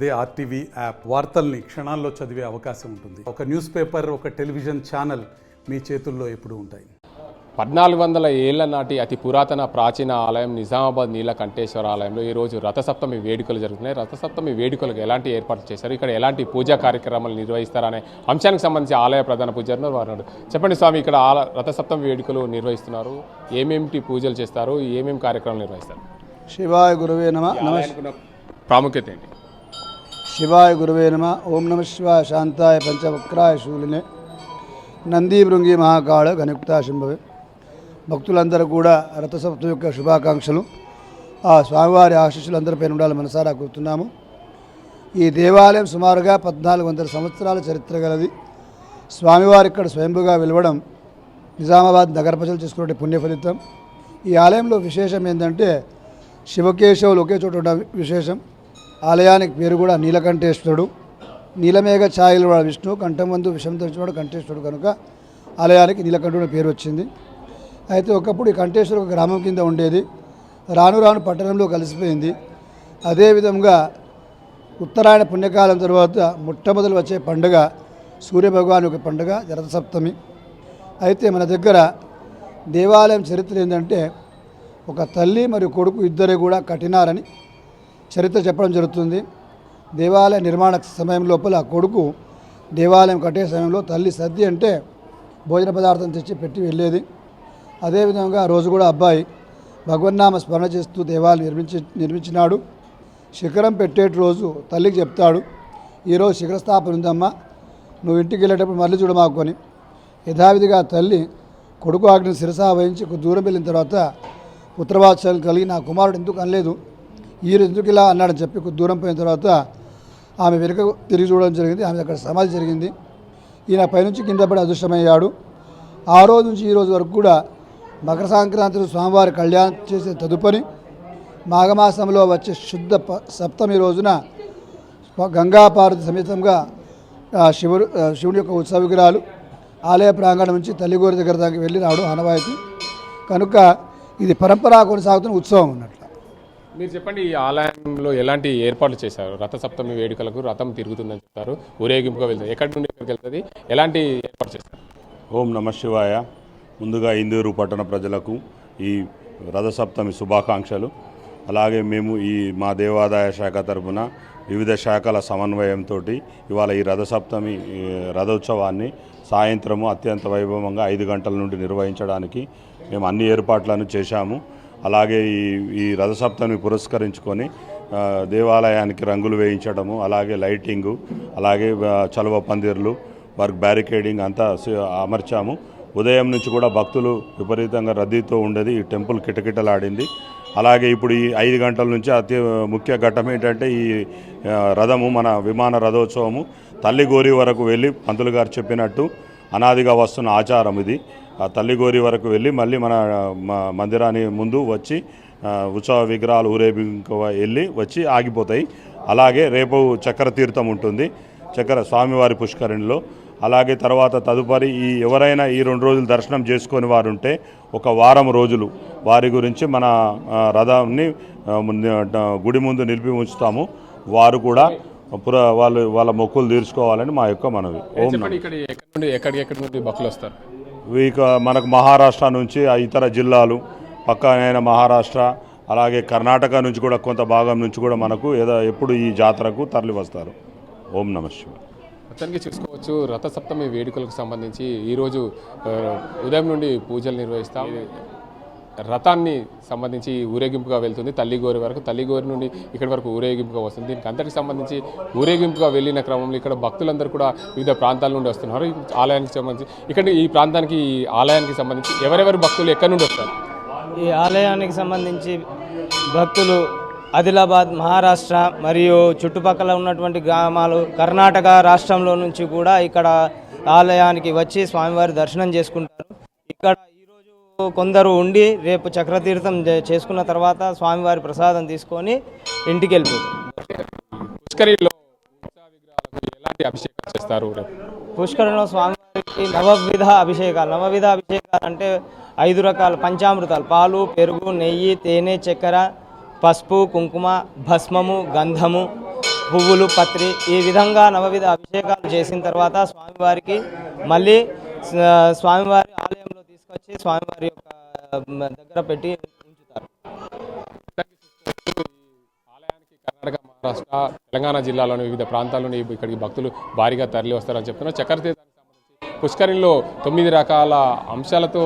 అదే RTV app వార్తల్ని క్షణాల్లో చదివే అవకాశం ఉంటుంది. ఒక న్యూస్ పేపర్, ఒక టెలివిజన్ ఛానల్ మీ చేతుల్లో ఎప్పుడూ ఉంటాయి. 1400 ఏళ్ల నాటి అతి పురాతన ప్రాచీన ఆలయం నిజామాబాద్ నీలకంఠేశ్వర ఆలయంలో ఈరోజు రథసప్తమి వేడుకలు జరుగుతున్నాయి. రథసప్తమి వేడుకలకు ఎలాంటి ఏర్పాట్లు చేశారు, ఇక్కడ ఎలాంటి పూజా కార్యక్రమాలు నిర్వహిస్తారనే అంశానికి సంబంధించి ఆలయ ప్రధాన పూజారులు వారు చెప్పండి స్వామి, ఇక్కడ రథసప్తమి వేడుకలు నిర్వహిస్తున్నారు, ఏమేమిటి పూజలు చేస్తారు, ఏమేమి కార్యక్రమాలు నిర్వహిస్తారు? శివాయ గురువే నమః. ప్రాముఖ్యత ఏంటి? శివాయ గురువే నమః. ఓం నమః శివాయ శాంతాయ పంచవక్రాయ శూలినే నంది భృంగి మహాకాళ గణయుక్తా శంభవే. భక్తులందరూ కూడా రథసప్తమి యొక్క శుభాకాంక్షలు. ఆ స్వామివారి ఆశీస్సులు అందరిపై ఉండాలని మనసారా కోరుతున్నాము. ఈ దేవాలయం సుమారుగా 1400 సంవత్సరాల చరిత్ర గలది. స్వామివారి ఇక్కడ స్వయంభుగా వెలవడం నిజామాబాద్ నగర ప్రజలు చేసుకునే పుణ్య ఫలితం. ఈ ఆలయంలో విశేషం ఏంటంటే శివకేశవులు ఒకే చోట ఉన్న విశేషం. ఆలయానికి పేరు కూడా నీలకంఠేశ్వరుడు. నీలమేఘ ఛాయలు వాడు విష్ణువు, కంఠమందు విషం తెచ్చినవాడు కంఠేశ్వరుడు కనుక ఆలయానికి నీలకంఠుడు పేరు వచ్చింది. అయితే ఒకప్పుడు ఈ కంఠేశ్వరం ఒక గ్రామం కింద ఉండేది. రాను రాను పట్టణంలో కలిసిపోయింది. అదేవిధంగా ఉత్తరాయణ పుణ్యకాలం తర్వాత మొట్టమొదలు వచ్చే పండుగ సూర్యభగవాన్ యొక్క పండుగ రథసప్తమి. అయితే మన దగ్గర దేవాలయం చరిత్ర ఏంటంటే ఒక తల్లి మరియు కొడుకు ఇద్దరే కూడా కట్టినారని చరిత్ర చెప్పడం జరుగుతుంది. దేవాలయ నిర్మాణ సమయం లోపల కొడుకు దేవాలయం కట్టే సమయంలో తల్లి సద్ది అంటే భోజన పదార్థం తెచ్చి పెట్టి వెళ్ళేది. అదేవిధంగా రోజు కూడా అబ్బాయి భగవన్నామ స్మరణ చేస్తూ దేవాలయం నిర్మించినాడు. శిఖరం పెట్టేటి రోజు తల్లికి చెప్తాడు, ఈరోజు శిఖరస్థాపన ఉందమ్మా, నువ్వు ఇంటికి వెళ్ళేటప్పుడు మళ్ళీ చూడమాకొని. యథావిధిగా తల్లి కొడుకు ఆజ్ఞను శిరసా వహించి కొద్ది దూరం వెళ్ళిన తర్వాత పుత్రవాత్సల్యం కలిగి నా కుమారుడు ఎందుకు అనలేదు, ఈరోజు ఎందుకు ఇలా అన్నాడని చెప్పి కొద్ది దూరం పోయిన తర్వాత ఆమె వెనుక తిరిగి చూడడం జరిగింది. ఆమె అక్కడ సమాధి జరిగింది. ఈయన పైనుంచి కింద పడి అదృష్టమయ్యాడు. ఆ రోజు నుంచి ఈ రోజు వరకు కూడా మకర సంక్రాంతి స్వామివారి కళ్యాణం చేసే తదుపరి మాఘమాసంలో వచ్చే శుద్ధ సప్తమి రోజున గంగాపార్వతి సమేతంగా శివుడి యొక్క ఉత్సవ విగ్రహాలు ఆలయ ప్రాంగణం నుంచి తల్లిగోరి దగ్గర దాకా వెళ్ళి రావడం ఆనవాయితీ కనుక ఇది పరంపరా కొనసాగుతున్న ఉత్సవం అన్నట్లు. మీరు చెప్పండి, ఈ ఆలయంలో ఎలాంటి ఏర్పాట్లు చేశారు? రథసప్తమి వేడుకలకు రథం తిరుగుతుందని చెప్తారు, ఊరేగింపుగా వెళ్తుంది, ఎక్కడి నుండి ఎక్కడికి వెళ్తుంది, ఎలాంటి ఏర్పాటు చేస్తారు? ఓం నమ శివాయ. ముందుగా ఇందూరు పట్టణ ప్రజలకు ఈ రథసప్తమి శుభాకాంక్షలు. అలాగే మేము ఈ మా దేవాదాయ శాఖ తరఫున వివిధ శాఖల సమన్వయంతో ఇవాళ ఈ రథసప్తమి రథోత్సవాన్ని సాయంత్రము అత్యంత వైభవంగా 5 గంటల నుండి నిర్వహించడానికి మేము అన్ని ఏర్పాట్లను చేశాము. అలాగే ఈ రథసప్తమిని పురస్కరించుకొని దేవాలయానికి రంగులు వేయించడము, అలాగే లైటింగు, అలాగే చలువ పందిర్లు, వర్క్ బ్యారికేడింగ్ అంతా అమర్చాము. ఉదయం నుంచి కూడా భక్తులు విపరీతంగా రద్దీతో ఉండేది. ఈ టెంపుల్ కిటకిటలాడింది. అలాగే ఇప్పుడు ఈ 5 గంటల నుంచి అతి ముఖ్య ఘట్టం ఏంటంటే ఈ రథము మన విమాన రథోత్సవము తల్లిగోరి వరకు వెళ్ళి పంతులు గారు చెప్పినట్టు అనాదిగా వస్తున్న ఆచారం ఇది. ఆ తల్లిగోరి వరకు వెళ్ళి మళ్ళీ మన మందిరాన్ని ముందు వచ్చి ఉత్సవ విగ్రహాలు ఊరేగింపు వెళ్ళి వచ్చి ఆగిపోతాయి. అలాగే రేపు చక్ర తీర్థం ఉంటుంది చక్ర స్వామివారి పుష్కరిణిలో. అలాగే తర్వాత తదుపరి ఎవరైనా ఈ 2 రోజులు దర్శనం చేసుకొని వారు ఉంటే 1 వారం రోజులు వారి గురించి మన రథాన్ని గుడి ముందు నిలిపి ఉంచుతాము. వారు కూడా వాళ్ళ మొక్కులు తీర్చుకోవాలని మా యొక్క మనవి. ఎక్కడెక్కడి నుండి భక్తులు వస్తారు? ఇక మనకు మహారాష్ట్ర నుంచి ఇతర జిల్లాలు పక్కనైన మహారాష్ట్ర అలాగే కర్ణాటక నుంచి కూడా కొంత భాగం నుంచి కూడా మనకు ఎప్పుడు ఈ జాతరకు తరలి వస్తారు. ఓం నమ శివాయ. మొత్తానికి చూసుకోవచ్చు, రథసప్తమి వేడుకలకు సంబంధించి ఈరోజు ఉదయం నుండి పూజలు నిర్వహిస్తాం. రథాన్ని సంబంధించి ఊరేగింపుగా వెళ్తుంది తల్లిగోరి వరకు, తల్లిగోరి నుండి ఇక్కడి వరకు ఊరేగింపుగా వస్తుంది. దీనికి అంతటికి సంబంధించి ఊరేగింపుగా వెళ్ళిన క్రమంలో ఇక్కడ భక్తులందరూ కూడా వివిధ ప్రాంతాల నుండి వస్తున్నారు. ఆలయానికి సంబంధించి ఇక్కడ ఈ ప్రాంతానికి ఈ ఆలయానికి సంబంధించి ఎవరెవరు భక్తులు ఎక్కడి నుండి వస్తారు? ఈ ఆలయానికి సంబంధించి భక్తులు ఆదిలాబాద్, మహారాష్ట్ర మరియు చుట్టుపక్కల ఉన్నటువంటి గ్రామాలు, కర్ణాటక రాష్ట్రంలో నుంచి కూడా ఇక్కడ ఆలయానికి వచ్చి స్వామివారి దర్శనం చేసుకుంటారు. ఇక్కడ ఈరోజు కొందరు ఉండి రేపు చక్రతీర్థం చేసుకున్న తర్వాత స్వామివారి ప్రసాదం తీసుకొని ఇంటికి వెళ్ళిపోతారు. పుష్కరంలో స్వామివారికి నవవిధ అభిషేకాలు అంటే 5 రకాల పంచామృతాలు, పాలు, పెరుగు, నెయ్యి, తేనె, చక్కెర, పసుపు, కుంకుమ, భస్మము, గంధము, పువ్వులు పత్రి ఈ విధంగా నవవిధ అభిషేకాలు చేసిన తర్వాత స్వామివారికి మళ్ళీ స్వామివారి ఆలయంలో తీసుకొచ్చి స్వామివారి యొక్క దగ్గర పెట్టి ఉంచుతారు. ఆలయానికి కర్ణాటక, మహారాష్ట్ర, తెలంగాణ జిల్లాలోని వివిధ ప్రాంతాల నుండి ఇక్కడికి భక్తులు భారీగా తరలి వస్తారని చెప్తున్నారు. చక్రతీర్థానికి సంబంధించి పుష్కరిణిలో 9 రకాల అంశాలతో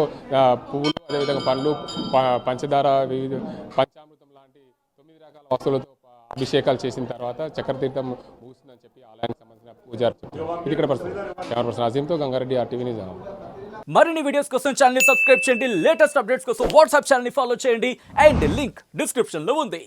పువ్వులు, అదేవిధంగా పండ్లు, పంచదార, వివిధ పంచామృతం లాంటి 9 రకాల వస్తువులతో అభిషేకాలు చేసిన తర్వాత చక్రతీర్థం ముగుస్తుందని చెప్పి ఆలయానికి సంబంధించిన పూజారు చెప్తున్నారు. ఇది ఇక్కడ పరిస్థితి. కెమెరా పర్సన్ అజీంతో గంగారెడ్డి, RTV న్యూస్. మరిన్ని వీడియోస్ కోసం ఛానల్ ని సబ్స్క్రైబ్ చేయండి. లేటెస్ట్ అప్డేట్స్ కోసం వాట్సాప్ ఛానల్ ని ఫాలో చేయండి. అండ్ లింక్ డిస్క్రిప్షన్ లో ఉంది.